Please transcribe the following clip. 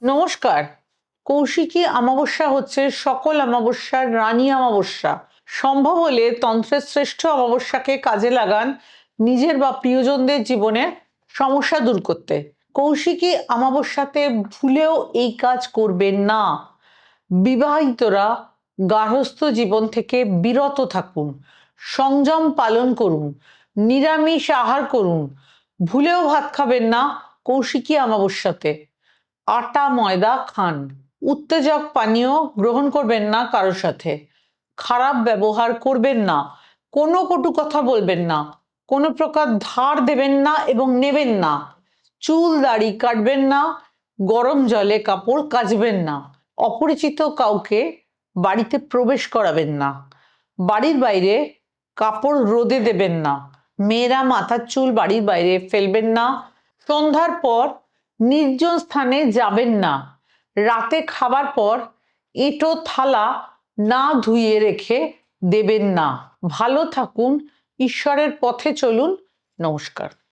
নমস্কার। কৌশিকী অমাবস্যা হচ্ছে সকল অমাবস্যার রানী অমাবস্যা। সম্ভব হলে তন্ত্রের শ্রেষ্ঠ অমাবস্যাকে কাজে লাগান নিজের বা প্রিয়জনদের জীবনের সমস্যা দূর করতে। কৌশিকী অমাবস্যাতে ভুলেও এই কাজ করবেন না। বিবাহিতরা গার্হস্থ্য জীবন থেকে বিরত থাকুন, সংযম পালন করুন, নিরামিষ আহার করুন, ভুলেও ভাত খাবেন না কৌশিকী অমাবস্যাতে। আটা ময়দা খান, উত্তেজক পানীয় গ্রহণ করবেন না কারোর সাথে, খারাপ ব্যবহার করবেন না, কোনো কটু কথা বলবেন না, কোনো প্রকার ধার দেবেন না এবং নেবেন না, চুল দাড়ি কাটবেন না, গরম জলে কাপড় কাচবেন না, অপরিচিত কাউকে বাড়িতে প্রবেশ করাবেন না, বাড়ির বাইরে কাপড় রোদে দেবেন না, মেয়েরা মাথার চুল বাড়ির বাইরে ফেলবেন না, সন্ধ্যার পর নির্জন স্থানে যাবেন না, রাতে খাবার পর এঁটো থালা না ধুয়ে রেখে দেবেন না। ভালো থাকুন, ঈশ্বরের পথে চলুন। নমস্কার।